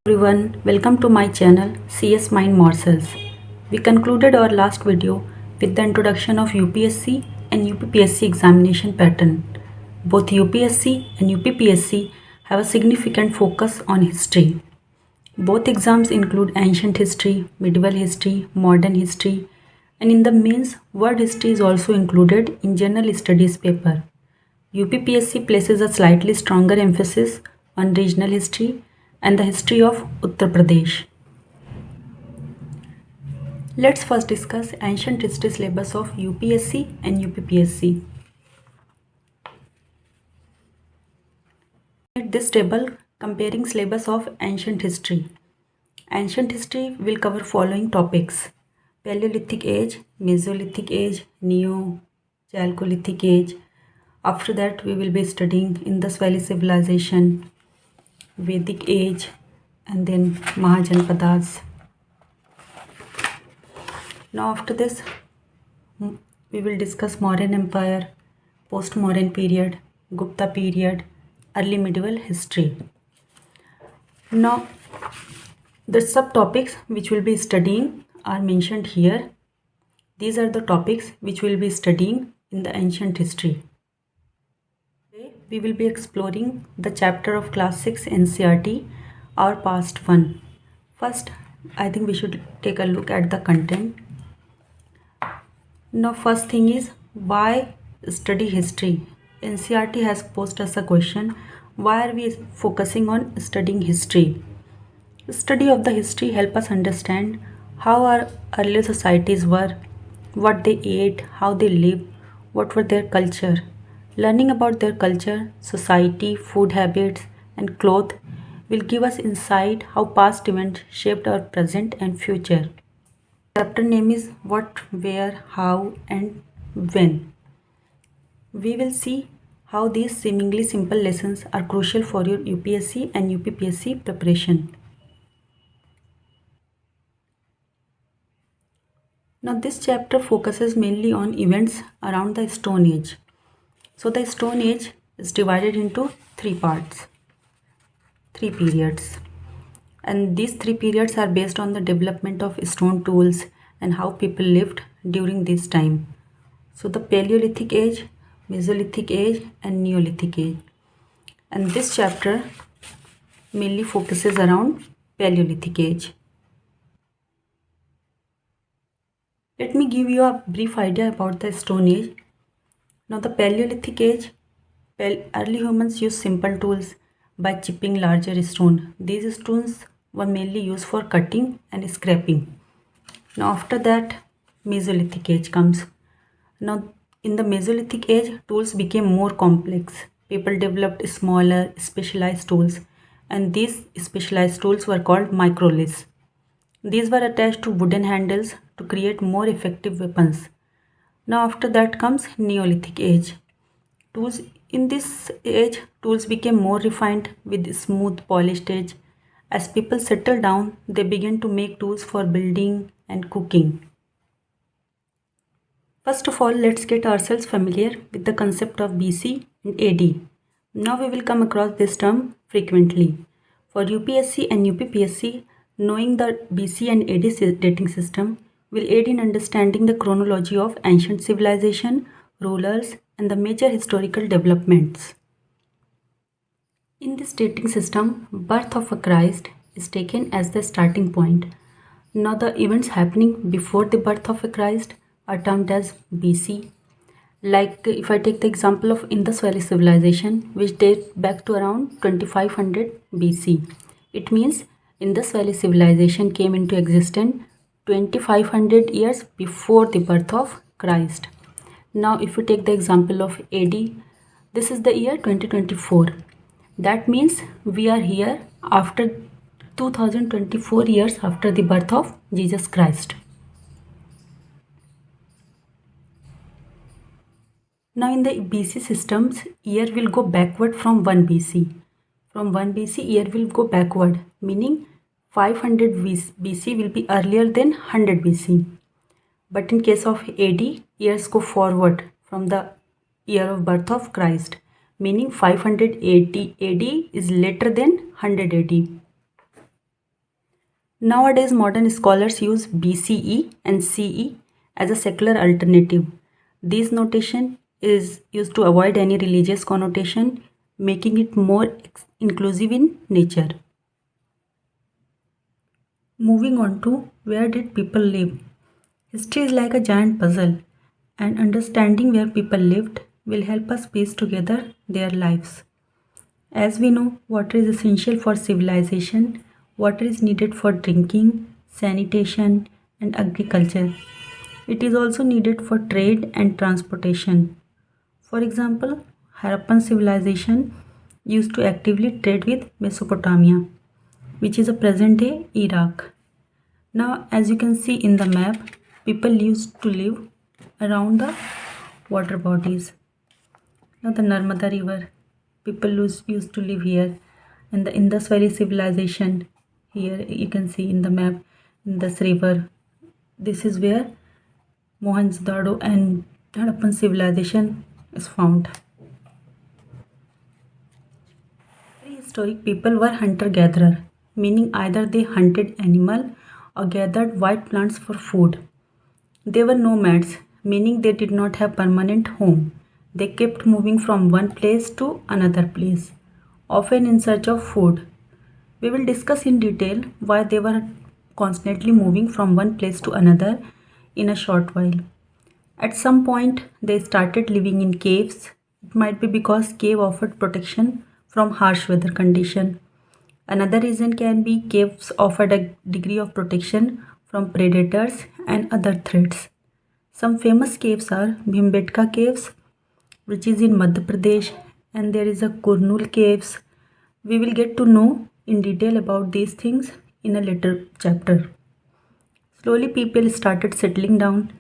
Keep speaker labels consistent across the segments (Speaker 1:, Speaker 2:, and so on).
Speaker 1: Everyone, welcome to my channel CS Mind Morsels. We concluded our last video with the introduction of UPSC and UPPSC examination pattern. Both UPSC and UPPSC have a significant focus on history. Both exams include ancient history, medieval history, modern history, and in the mains, world history is also included in general studies paper. UPPSC places a slightly stronger emphasis on regional history and the history of Uttar Pradesh. Let's first discuss ancient history syllabus of UPSC and UPPSC. This table comparing syllabus of ancient history. Ancient history will cover following topics: Paleolithic age, Mesolithic age, Neo-Chalcolithic age. After that we will be studying Indus Valley civilization, Vedic age, and then Mahajanpadas. Now after this we will discuss Mauryan Empire, post-Mauryan period, Gupta period, early medieval history. Now the subtopics which we'll be studying are mentioned here. These are the topics which we'll be studying in the ancient history. Today we will be exploring the chapter of class 6 NCERT, our past one. First, I think we should take a look at the content. Now first thing is, why study history? NCERT has posed us a question: why are we focusing on studying history? The study of the history help us understand how our earlier societies were, what they ate, how they lived, what were their culture. Learning about their culture, society, food habits, and clothes will give us insight how past events shaped our present and future. Chapter name is What, Where, How, and When. We will see how these seemingly simple lessons are crucial for your UPSC and UPPSC preparation. Now this chapter focuses mainly on events around the Stone Age. So the Stone Age is divided into three parts, three periods. And these three periods are based on the development of stone tools and how people lived during this time. So the Paleolithic age, Mesolithic age, and Neolithic age. And this chapter mainly focuses around Paleolithic age. Let me give you a brief idea about the Stone Age. Now the Paleolithic age, early humans used simple tools by chipping larger stone. These stones were mainly used for cutting and scraping. Now after that, Mesolithic age comes. Now in the Mesolithic age, tools became more complex. People developed smaller, specialized tools, and these specialized tools were called microliths. These were attached to wooden handles to create more effective weapons. Now after that comes Neolithic age. In this age, tools became more refined with smooth polished edge. As people settled down, they began to make tools for building and cooking. First of all, let's get ourselves familiar with the concept of BC and AD. Now we will come across this term frequently. For UPSC and UPPSC, knowing the BC and AD dating system will aid in understanding the chronology of ancient civilization, rulers, and the major historical developments. In this dating system, birth of a Christ is taken as the starting point. Now the events happening before the birth of a Christ are termed as BC. Like if I take the example of Indus Valley civilization, which dates back to around 2500 BC. It means Indus Valley civilization came into existence 2500 years before the birth of Christ. Now if we take the example of AD, this is the year 2024. That means we are here after 2024 years after the birth of Jesus Christ. Now in the BC systems, year will go backward from 1 BC. From 1 BC, year will go backward, meaning 500 BC will be earlier than 100 BC. But in case of AD, years go forward from the year of birth of Christ, meaning 580 AD is later than 100 AD. Nowadays, modern scholars use BCE and CE as a secular alternative. This notation is used to avoid any religious connotation, making it more inclusive in nature. Moving on to where did people live? History is like a giant puzzle, and understanding where people lived will help us piece together their lives. As we know, water is essential for civilization. Water is needed for drinking, sanitation, and agriculture. It is also needed for trade and transportation. For example, Harappan civilization used to actively trade with Mesopotamia, which is a present day Iraq. Now, as you can see in the map, people used to live around the water bodies. Now, the Narmada River, people used to live here, and the Indus Valley civilization. Here you can see in the map, Indus River. This is where Mohenjo-daro and Harappan civilization is found. Prehistoric people were hunter-gatherer, meaning either they hunted animal or gathered wild plants for food. They were nomads, meaning they did not have permanent home. They kept moving from one place to another place, often in search of food. We will discuss in detail why they were constantly moving from one place to another in a short while. At some point, they started living in caves. It might be because cave offered protection from harsh weather condition. Another reason can be caves offered a degree of protection from predators and other threats. Some famous caves are Bhimbetka caves, which is in Madhya Pradesh, and there is a Kurnul caves. We will get to know in detail about these things in a later chapter. Slowly people started settling down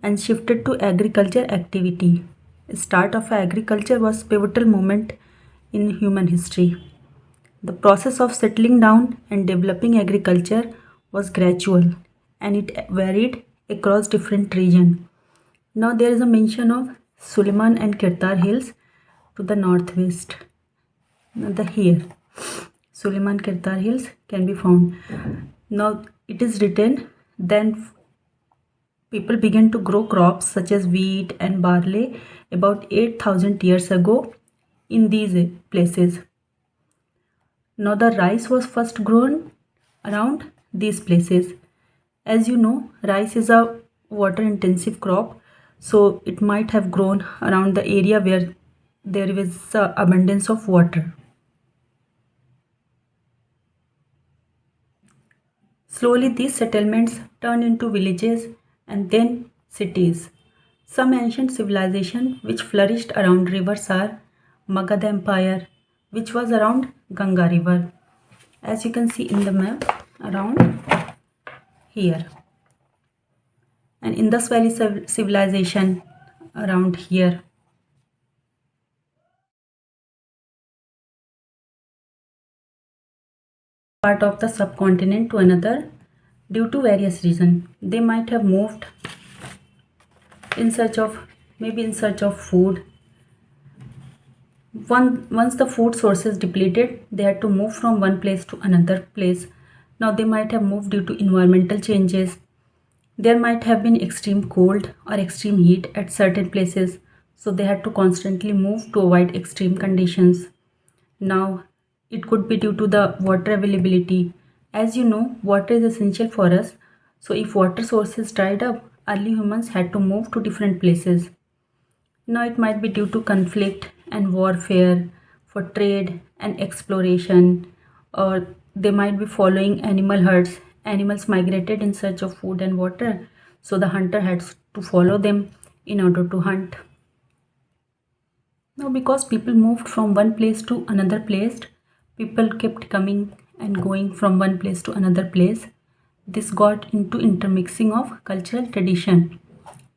Speaker 1: and shifted to agriculture activity. The start of agriculture was a pivotal moment in human history. The process of settling down and developing agriculture was gradual and it varied across different regions. Now there is a mention of Suleiman and Kirtar hills to the northwest. Now here Suleiman Kirtar hills can be found. Now it is written, then people began to grow crops such as wheat and barley about 8,000 years ago in these places. Now the rice was first grown around these places. As you know, rice is a water intensive crop, so it might have grown around the area where there is abundance of water. Slowly these settlements turned into villages and then cities. Some ancient civilizations which flourished around rivers are Magad Empire, which was around Ganga River. As you can see in the map, around here. And Indus Valley civilization around here. Part of the subcontinent to another due to various reasons. They might have moved in search of food. Once the food sources depleted, they had to move from one place to another place. Now they might have moved due to environmental changes. There might have been extreme cold or extreme heat at certain places, so they had to constantly move to avoid extreme conditions. Now it could be due to the water availability. As you know, water is essential for us, so if water sources dried up, early humans had to move to different places. Now it might be due to conflict and warfare, for trade and exploration, or they might be following animal herds. Animals migrated in search of food and water, so the hunter had to follow them in order to hunt. Now because people moved from one place to another place, people kept coming and going from one place to another place. This got into intermixing of cultural tradition.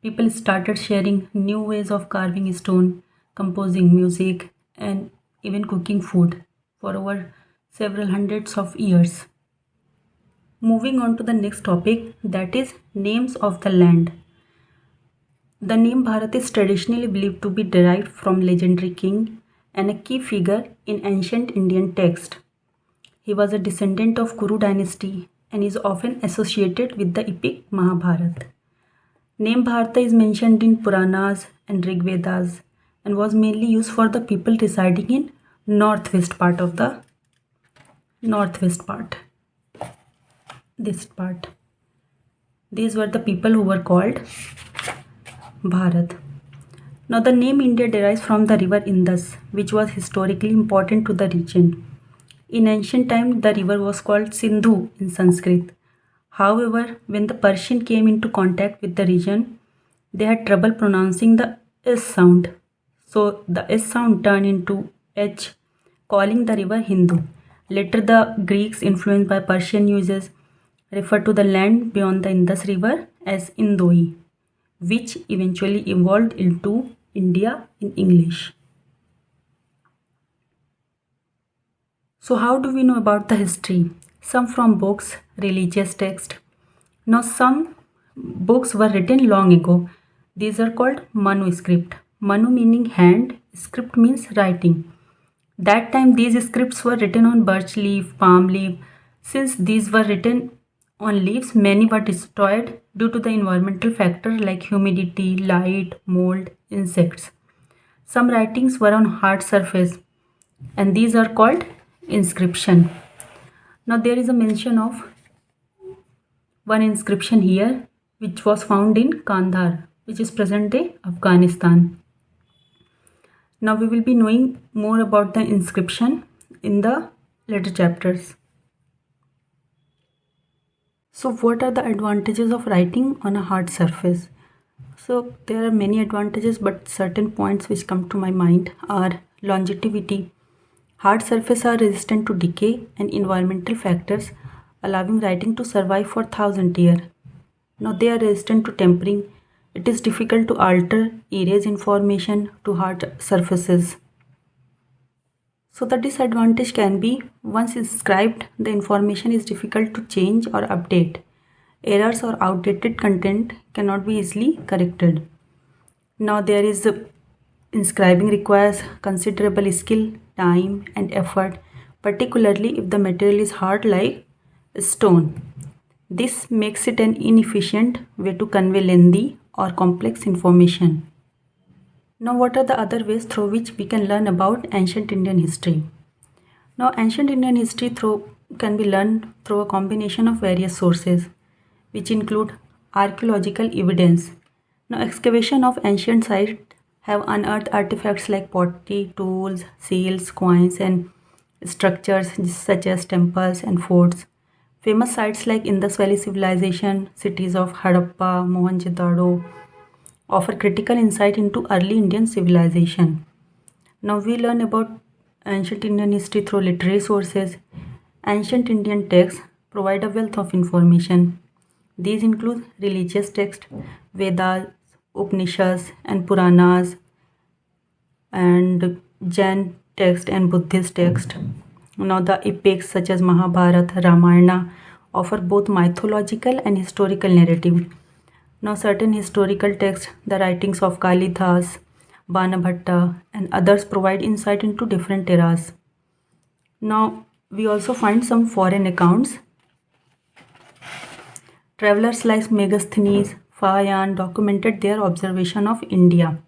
Speaker 1: People started sharing new ways of carving stone, composing music, and even cooking food for over several hundreds of years. Moving on to the next topic, that is names of the land. The name Bharat is traditionally believed to be derived from legendary king and a key figure in ancient Indian text. He was a descendant of Kuru dynasty and is often associated with the epic Mahabharata. Name Bharata is mentioned in Puranas and Rig Vedas and was mainly used for the people residing in northwest part. This part. These were the people who were called Bharat. Now the name India derives from the river Indus, which was historically important to the region. In ancient times, the river was called Sindhu in Sanskrit. However, when the Persian came into contact with the region, they had trouble pronouncing the S sound. So the S sound turned into H, calling the river Hindu. Later, the Greeks, influenced by Persian uses, referred to the land beyond the Indus River as Indoi, which eventually evolved into India in English. So how do we know about the history? Some from books, religious texts. Now some books were written long ago. These are called manuscript. Manu meaning hand, script means writing. That time these scripts were written on birch leaf, palm leaf. Since these were written on leaves, many were destroyed due to the environmental factors like humidity, light, mold, insects. Some writings were on hard surface and these are called inscription. Now there is a mention of one inscription here which was found in Kandahar, which is present day Afghanistan. Now we will be knowing more about the inscription in the later chapters. So what are the advantages of writing on a hard surface? So there are many advantages, but certain points which come to my mind are longevity. Hard surfaces are resistant to decay and environmental factors, allowing writing to survive for 1,000 years. Now they are resistant to tempering. It is difficult to alter, erase information to hard surfaces. So the disadvantage can be, once inscribed, the information is difficult to change or update. Errors or outdated content cannot be easily corrected. Now there is inscribing requires considerable skill, time and effort, particularly if the material is hard like stone. This makes it an inefficient way to convey lengthy or complex information. Now what are the other ways through which we can learn about ancient Indian history? Now ancient Indian history can be learned through a combination of various sources, which include archaeological evidence. Now excavation of ancient sites have unearthed artifacts like pottery, tools, seals, coins and structures such as temples and forts. Famous sites like Indus Valley Civilization, cities of Harappa, Mohenjo-daro offer critical insight into early Indian civilization. Now we learn about ancient Indian history through literary sources. Ancient Indian texts provide a wealth of information. These include religious texts, Vedas, Upanishads and Puranas, and Jain text and Buddhist text. Now the epics such as Mahabharata, Ramayana offer both mythological and historical narrative. Now certain historical texts, the writings of Kalidas, Banabhatta and others provide insight into different eras. Now we also find some foreign accounts. Travelers like Megasthenes, Fayan documented their observation of India.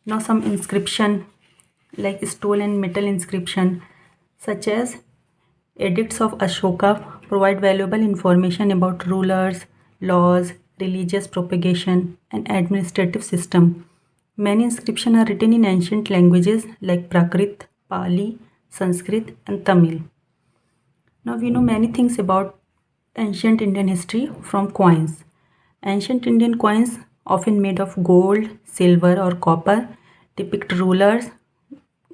Speaker 1: Now some inscription like stone and metal inscription such as edicts of Ashoka provide valuable information about rulers, laws, religious propagation and administrative system. Many inscriptions are written in ancient languages like Prakrit, Pali, Sanskrit and Tamil. Now we know many things about ancient Indian history from coins. Ancient Indian coins, often made of gold, silver or copper, depict rulers,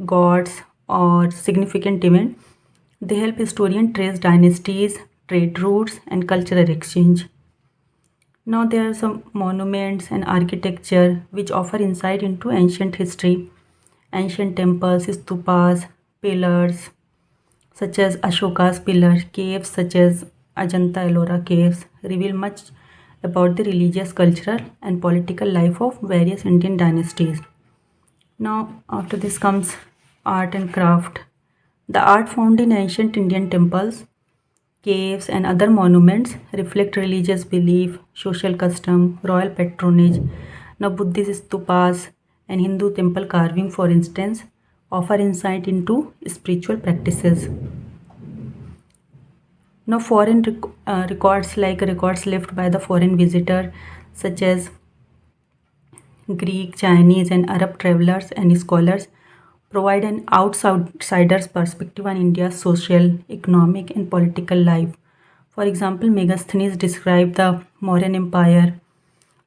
Speaker 1: gods or significant events. They help historians trace dynasties, trade routes and cultural exchange. Now there are some monuments and architecture which offer insight into ancient history. Ancient temples, stupas, pillars such as Ashoka's pillar, caves such as Ajanta-Ellora caves reveal much about the religious, cultural and political life of various Indian dynasties. Now after this comes art and craft. The art found in ancient Indian temples caves, and other monuments reflect religious belief, social custom, royal patronage. Now, Buddhist stupas and Hindu temple carving, for instance, offer insight into spiritual practices. Now, foreign records, like records left by the foreign visitor, such as Greek, Chinese, and Arab travelers and scholars, provide an outsider's perspective on India's social, economic, and political life. For example, Megasthenes described the Mauryan Empire.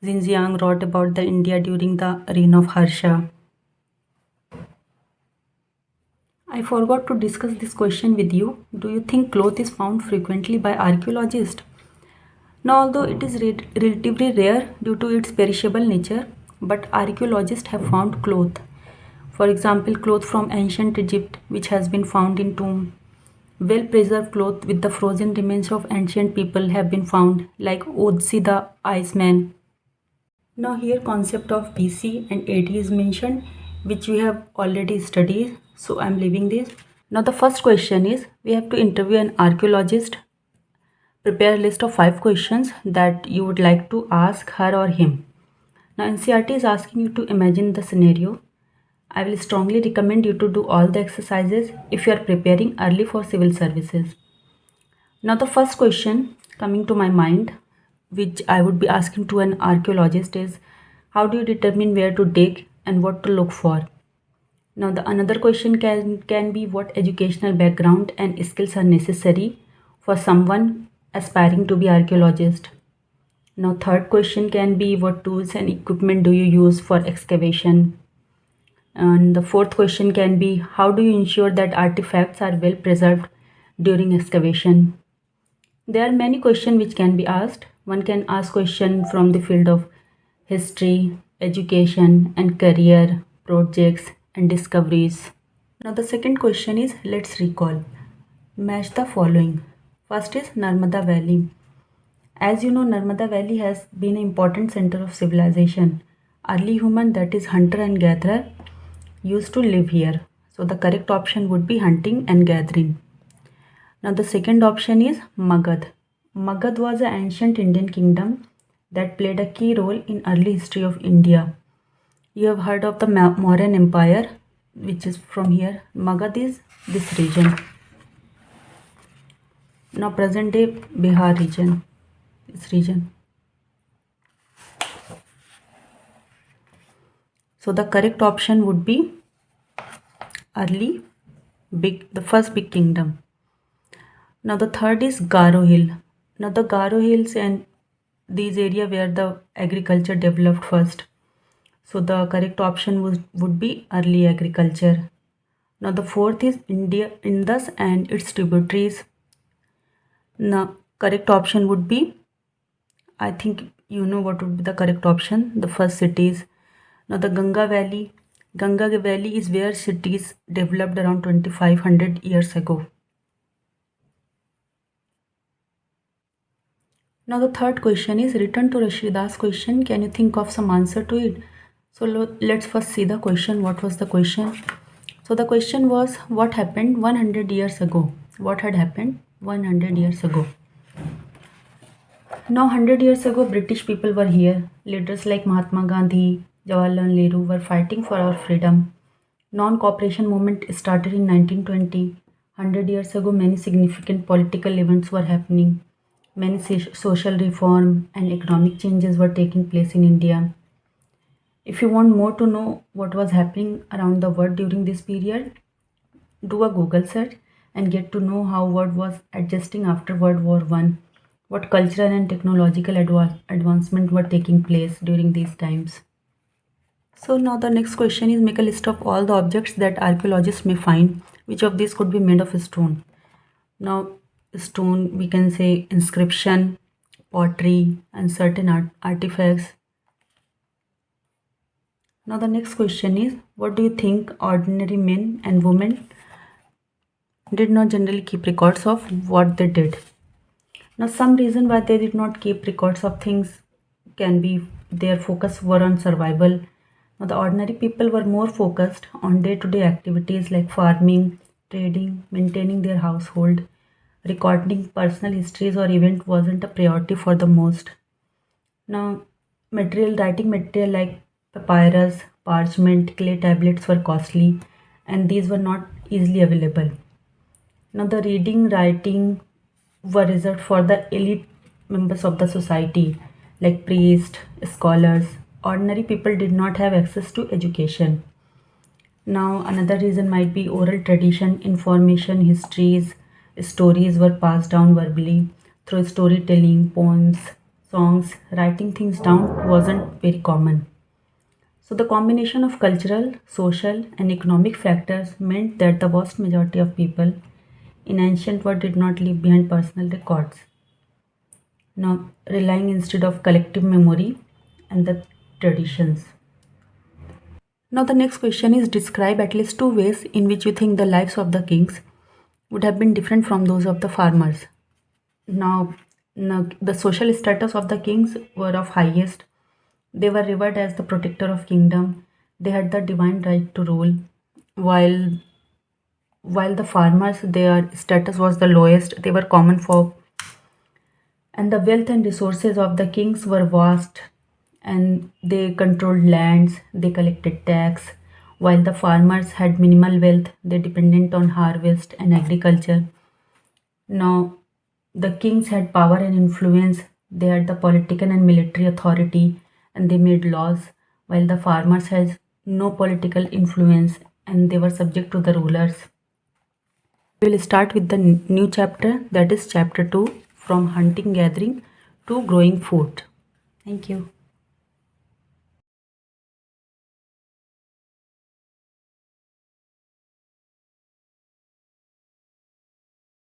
Speaker 1: Xinjiang wrote about the India during the reign of Harsha. I forgot to discuss this question with you. Do you think cloth is found frequently by archaeologists? Now, although it is relatively rare due to its perishable nature, but archaeologists have found cloth. For example, cloth from ancient Egypt, which has been found in tomb. Well-preserved cloth with the frozen remains of ancient people have been found, like Odsi the Iceman. Now here concept of BC and AD is mentioned, which we have already studied, so I am leaving this. Now the first question is, we have to interview an archaeologist. Prepare a list of 5 questions that you would like to ask her or him. Now NCERT is asking you to imagine the scenario. I will strongly recommend you to do all the exercises if you are preparing early for civil services. Now the first question coming to my mind, which I would be asking to an archaeologist, is how do you determine where to dig and what to look for? Now the another question can be what educational background and skills are necessary for someone aspiring to be archaeologist. Now third question can be what tools and equipment do you use for excavation? And the fourth question can be how do you ensure that artifacts are well preserved during excavation? There are many questions which can be asked. One can ask questions from the field of history, education, and career, projects, and discoveries. Now the second question is, let's recall. Match the following. First is Narmada Valley. As you know, Narmada Valley has been an important center of civilization. Early human, that is hunter and gatherer, used to live here. So the correct option would be hunting and gathering. Now the second option is Magad. Magad was an ancient Indian kingdom that played a key role in early history of India. You have heard of the Mauryan Empire, which is from here. Magad is this region. Now present day Bihar region. This region. So the correct option would be the first big kingdom. Now the third is Garo Hill. Now the Garo Hills and these area where the agriculture developed first. So the correct option would be early agriculture. Now the fourth is Indus and its tributaries. Now correct option would be, I think you know what would be the correct option, the first cities. Now the Ganga Valley. Ganga Valley is where cities developed around 2500 years ago. Now the third question is, return to Rashida's question. Can you think of some answer to it? So let's first see the question. What was the question? So the question was, what happened 100 years ago? What had happened 100 years ago? Now 100 years ago, British people were here. Leaders like Mahatma Gandhi, Jawaharlal Nehru were fighting for our freedom. Non-cooperation movement started in 1920. 100 years ago, many significant political events were happening. Many social reform and economic changes were taking place in India. If you want more to know what was happening around the world during this period, do a Google search and get to know how world was adjusting after World War I, what cultural and technological advancement were taking place during these times. So now the next question is, make a list of all the objects that archaeologists may find. Which of these could be made of stone? Now stone, we can say inscription, pottery, and certain artifacts. Now the next question is, what do you think ordinary men and women did not generally keep records of what they did? Now some reason why they did not keep records of things can be their focus were on survival. Now the ordinary people were more focused on day-to-day activities like farming, trading, maintaining their household. recording personal histories or event wasn't a priority for the most. Now, writing material like papyrus, parchment, clay tablets were costly, and these were not easily available. Now, the reading, writing were reserved for the elite members of the society, like priests, scholars. Ordinary people did not have access to education. Now, another reason might be oral tradition, information, histories, stories were passed down verbally through storytelling, poems, songs. Writing things down wasn't very common. So, the combination of cultural, social, and economic factors meant that the vast majority of people in ancient world did not leave behind personal records. Now, relying instead of collective memory and the traditions. Now, the next question is describe at least two ways in which you think the lives of the kings would have been different from those of the farmers. Now, the social status of the kings were of highest. They were revered as the protector of kingdom. They had the divine right to rule, while the farmers, their status was the lowest. They were common folk, and the wealth and resources of the kings were vast, and they controlled lands, they collected tax, while the farmers had minimal wealth. They dependent on harvest and agriculture. Now, the kings had power and influence. They had the political and military authority, and they made laws, while the farmers had no political influence and they were subject to the rulers. We will start with the new chapter, that is chapter 2, from hunting gathering to growing food. Thank you.